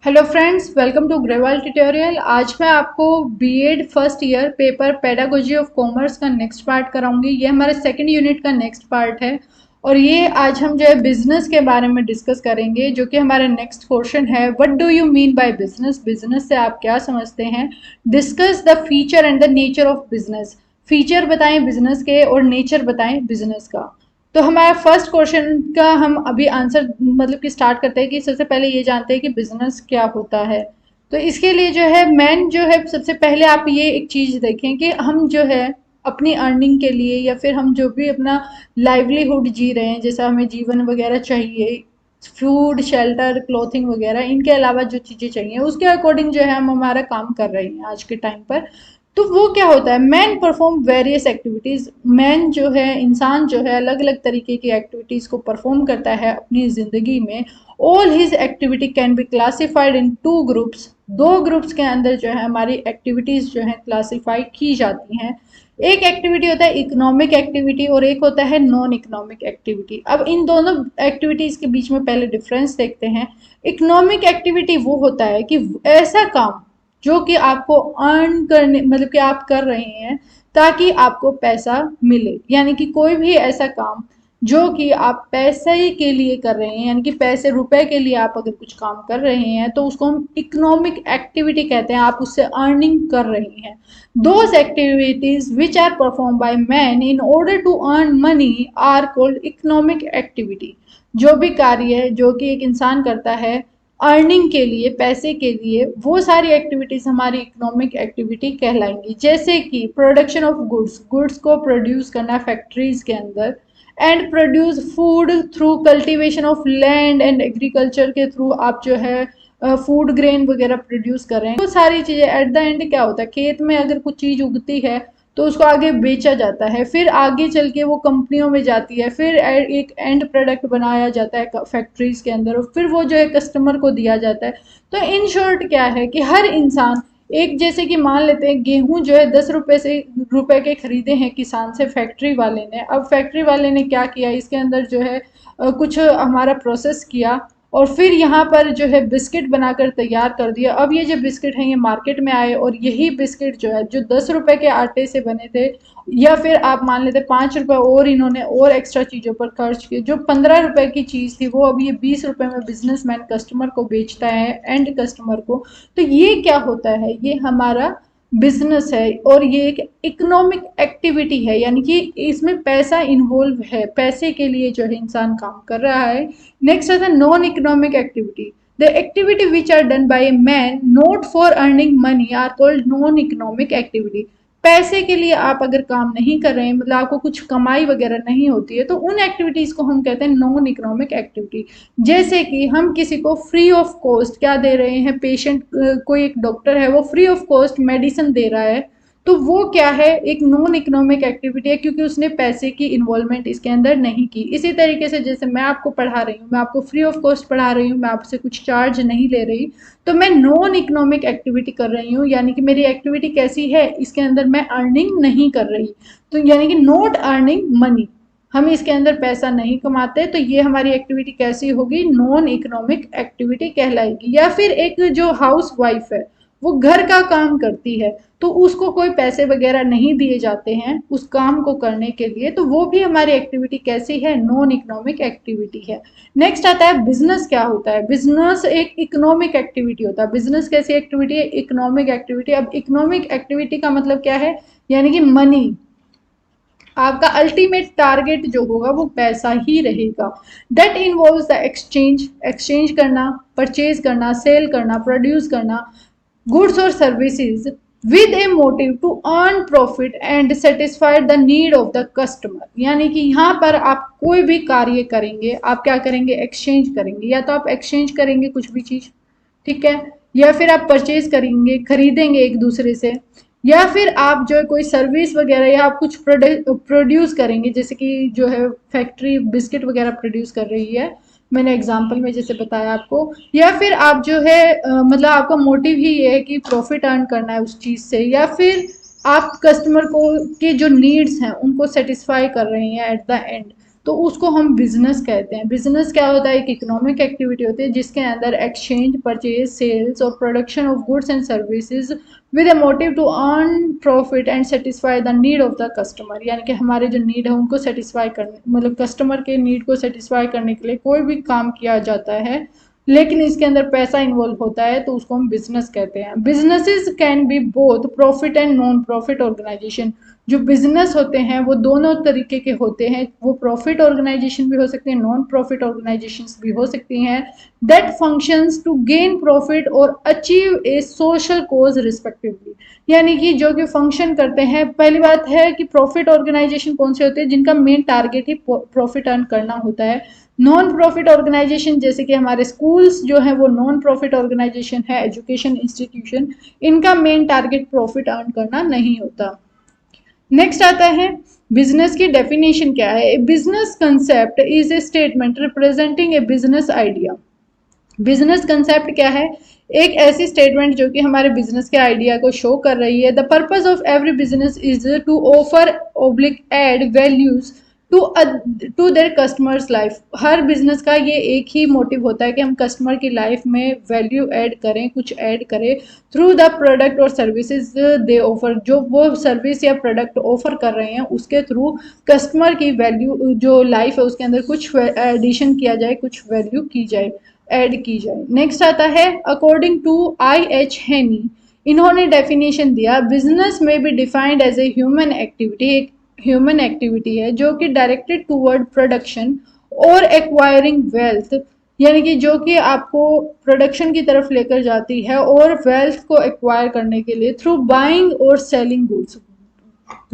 Hello friends, welcome to Grewal tutorial. आज मैं आपको BEd first year paper pedagogy of commerce का नेक्स्ट पार्ट कराऊंगी। ये हमारे सेकंड यूनिट का नेक्स्ट पार्ट है और ये आज हम जो है बिजनेस के बारे में डिस्कस करेंगे, जो कि हमारा नेक्स्ट क्वेश्चन है। What do you mean by business? Business से आप क्या समझते हैं? Discuss the feature and the nature of business. Feature बताएं बिजनेस के और नेचर बताएं बिजनेस का। तो हमारा फर्स्ट क्वेश्चन का हम अभी आंसर मतलब कि स्टार्ट करते हैं कि सबसे पहले ये जानते हैं कि बिजनेस क्या होता है। तो इसके लिए जो है मेन जो है सबसे पहले आप ये एक चीज देखें कि हम जो है अपनी अर्निंग के लिए या फिर हम जो भी अपना लाइवलीहुड जी रहे हैं, जैसा हमें जीवन वगैरह चाहिए, फूड शेल्टर क्लोथिंग वगैरह, इनके अलावा जो चीज़ें चाहिए उसके अकॉर्डिंग जो है हम हमारा काम कर रहे हैं आज के टाइम पर। तो वो क्या होता है, man perform various activities. Man जो है, इंसान जो है, अलग अलग तरीके की एक्टिविटीज को परफॉर्म करता है अपनी जिंदगी में। All his activity can be classified in two groups. दो ग्रुप्स के अंदर जो है हमारी एक्टिविटीज जो है क्लासिफाई की जाती हैं। एक एक्टिविटी होता है इकोनॉमिक एक्टिविटी और एक होता है नॉन इकोनॉमिक एक्टिविटी। अब इन दोनों एक्टिविटीज के बीच में पहले डिफरेंस देखते हैं। इकोनॉमिक एक्टिविटी वो होता है कि ऐसा काम जो कि आपको अर्न करने मतलब कि आप कर रहे हैं ताकि आपको पैसा मिले, यानी कि कोई भी ऐसा काम जो कि आप पैसे के लिए कर रहे हैं, यानी कि पैसे रुपए के लिए आप अगर कुछ काम कर रहे हैं तो उसको हम इकोनॉमिक एक्टिविटी कहते हैं। आप उससे अर्निंग कर रहे हैं। Those activities which are perform by man in order to earn money are called economic activity. जो भी कार्य है जो कि एक इंसान करता है अर्निंग के लिए, पैसे के लिए, वो सारी एक्टिविटीज हमारी इकोनॉमिक एक्टिविटी कहलाएंगी। जैसे कि प्रोडक्शन ऑफ गुड्स, गुड्स को प्रोड्यूस करना फैक्ट्रीज के अंदर, and produce food through cultivation of land and agriculture के थ्रू आप जो है फूड ग्रेन वगैरह प्रोड्यूस कर रहे हैं। वो सारी चीजें एट द एंड क्या होता है, खेत में अगर कुछ चीज उगती है तो उसको आगे बेचा जाता है, फिर आगे चल के वो कंपनियों में जाती है, फिर एक एंड प्रोडक्ट बनाया जाता है फैक्ट्रीज के अंदर और फिर वो जो है कस्टमर को दिया जाता है। तो इन शॉर्ट क्या है कि हर इंसान एक, जैसे कि मान लेते हैं गेहूं जो है 10 रुपए से रुपए के खरीदे हैं किसान से फैक्ट्री वाले ने। अब फैक्ट्री वाले ने क्या किया, इसके अंदर जो है कुछ हमारा प्रोसेस किया और फिर यहाँ पर जो है बिस्किट बनाकर तैयार कर दिया। अब ये जो बिस्किट हैं ये मार्केट में आए और यही बिस्किट जो है जो 10 रुपए के आटे से बने थे, या फिर आप मान लेते 5 रुपए और इन्होंने और एक्स्ट्रा चीज़ों पर खर्च किए, जो 15 रुपए की चीज़ थी वो अब ये 20 रुपए में बिजनेसमैन कस्टमर को बेचता है, एंड कस्टमर को। तो ये क्या होता है, ये हमारा बिजनेस है और ये एक इकोनॉमिक एक्टिविटी है, यानी कि इसमें पैसा इन्वॉल्व है, पैसे के लिए जो है इंसान काम कर रहा है। नेक्स्ट आता है non economic activity. The activity which are done by a man not for earning money are called non economic activity. पैसे के लिए आप अगर काम नहीं कर रहे हैं, मतलब आपको कुछ कमाई वगैरह नहीं होती है, तो उन एक्टिविटीज को हम कहते हैं नॉन इकोनॉमिक एक्टिविटी। जैसे कि हम किसी को फ्री ऑफ कॉस्ट क्या दे रहे हैं, पेशेंट, कोई एक डॉक्टर है वो फ्री ऑफ कॉस्ट मेडिसिन दे रहा है, तो वो क्या है, एक नॉन इकोनॉमिक एक्टिविटी है, क्योंकि उसने पैसे की इन्वॉल्वमेंट इसके अंदर नहीं की। इसी तरीके से जैसे मैं आपको पढ़ा रही हूँ, मैं आपको फ्री ऑफ कॉस्ट पढ़ा रही हूँ, मैं आपसे कुछ चार्ज नहीं ले रही, तो मैं नॉन इकोनॉमिक एक्टिविटी कर रही हूँ, यानी कि मेरी एक्टिविटी कैसी है, इसके अंदर मैं अर्निंग नहीं कर रही, तो यानी कि नॉट अर्निंग मनी, हम इसके अंदर पैसा नहीं कमाते, तो ये हमारी एक्टिविटी कैसी होगी, नॉन इकोनॉमिक एक्टिविटी कहलाएगी। या फिर एक जो हाउस वाइफ है वो घर का काम करती है, तो उसको कोई पैसे वगैरह नहीं दिए जाते हैं उस काम को करने के लिए, तो वो भी हमारी एक्टिविटी कैसी है, नॉन इकोनॉमिक एक्टिविटी है। नेक्स्ट आता है बिजनेस क्या होता है। बिजनेस एक इकोनॉमिक एक्टिविटी होता है। बिजनेस कैसी एक्टिविटी है, इकोनॉमिक एक्टिविटी। अब इकोनॉमिक एक्टिविटी का मतलब क्या है, यानी कि मनी, आपका अल्टीमेट टारगेट जो होगा वो पैसा ही रहेगा। That involves the exchange, exchange करना, परचेज करना, सेल करना, प्रोड्यूस करना गुड्स और services with a motive to earn profit and satisfy the need of the customer. यानी कि यहाँ पर आप कोई भी कार्य करेंगे, आप क्या करेंगे, एक्सचेंज करेंगे, या तो आप एक्सचेंज करेंगे कुछ भी चीज, ठीक है, या फिर आप परचेज करेंगे, खरीदेंगे एक दूसरे से, या फिर आप जो है कोई सर्विस वगैरह या आप कुछ प्रोड्यूस करेंगे, जैसे कि जो है फैक्ट्री बिस्किट वगैरह प्रोड्यूस कर रही है, मैंने एग्जांपल में जैसे बताया आपको। या फिर आप जो है मतलब आपका मोटिव ही ये है कि प्रॉफिट अर्न करना है उस चीज़ से, या फिर आप कस्टमर को के जो नीड्स हैं उनको सेटिस्फाई कर रहे हैं एट द एंड। तो उसको हम बिजनेस कहते हैं। बिजनेस क्या होता है? एक इकोनॉमिक एक्टिविटी होती है जिसके अंदर एक्सचेंज, परचेज, सेल्स और production of goods and services with a motive to earn profit and satisfy the need of the customer. यानी कि हमारे जो नीड है उनको सेटिस्फाई करने, मतलब कस्टमर के नीड को सेटिस्फाई करने के लिए कोई भी काम किया जाता है लेकिन इसके अंदर पैसा इन्वॉल्व होता है तो उसको हम बिजनेस कहते हैं। Businesses can be both profit and non profit organisation. जो बिजनेस होते हैं वो दोनों तरीके के होते हैं, वो प्रॉफिट ऑर्गेनाइजेशन भी हो सकते हैं, नॉन प्रॉफिट ऑर्गेनाइजेशन भी हो सकती हैं, that functions to gain profit और achieve a social cause respectively. यानी कि जो कि फंक्शन करते हैं, पहली बात है कि प्रॉफिट ऑर्गेनाइजेशन कौन से होते हैं? जिनका मेन टारगेट ही प्रॉफिट अर्न करना होता है। नॉन प्रॉफिट ऑर्गेनाइजेशन जैसे कि हमारे स्कूल्स जो है वो नॉन प्रॉफिट ऑर्गेनाइजेशन है, एजुकेशन इंस्टीट्यूशन, इनका मेन टारगेट प्रॉफिट अर्न करना नहीं होता। नेक्स्ट आता है बिजनेस की डेफिनेशन क्या है? A business concept is a statement representing a business idea. Business concept क्या है? एक ऐसी स्टेटमेंट जो कि हमारे बिजनेस के आइडिया को शो कर रही है। The purpose of every business is to offer oblique add values to to their customers life. हर बिजनेस का ये एक ही मोटिव होता है कि हम कस्टमर की लाइफ में वैल्यू ऐड करें, कुछ ऐड करें थ्रू द प्रोडक्ट और सर्विसेज दे ऑफर। जो वो सर्विस या प्रोडक्ट ऑफर कर रहे हैं उसके थ्रू कस्टमर की वैल्यू जो लाइफ है उसके अंदर कुछ एडिशन किया जाए, कुछ वैल्यू की जाए, ऐड की जाए। नेक्स्ट आता है अकॉर्डिंग टू आई.एच. हेनी, इन्होंने डेफिनेशन दिया business may be defined as a human activity. एक ह्यूमन एक्टिविटी है जो कि डायरेक्टेड टूवर्ड प्रोडक्शन और एक्वायरिंग वेल्थ, यानी कि जो कि आपको प्रोडक्शन की तरफ लेकर जाती है और वेल्थ को एक्वायर करने के लिए थ्रू बाइंग और सेलिंग गुड्स।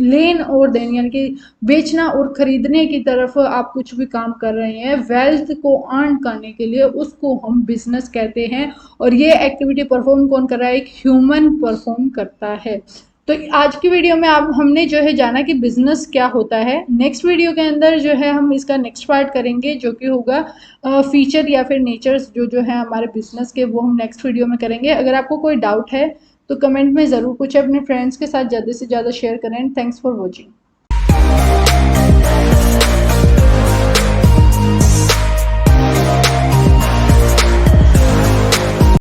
लेन और देन यानी कि बेचना और खरीदने की तरफ आप कुछ भी काम कर रहे हैं वेल्थ को अर्न करने के लिए, उसको हम बिजनेस कहते हैं। और ये एक्टिविटी परफॉर्म कौन कर रहा है? एक ह्यूमन परफॉर्म करता है। तो आज की वीडियो में आप हमने जो है जाना कि बिजनेस क्या होता है। नेक्स्ट वीडियो के अंदर जो है हम इसका नेक्स्ट पार्ट करेंगे जो कि होगा फीचर या फिर नेचर्स जो है हमारे बिजनेस के, वो हम नेक्स्ट वीडियो में करेंगे। अगर आपको कोई डाउट है तो कमेंट में ज़रूर पूछें, अपने फ्रेंड्स के साथ ज़्यादा से ज़्यादा शेयर करें। Thanks for watching.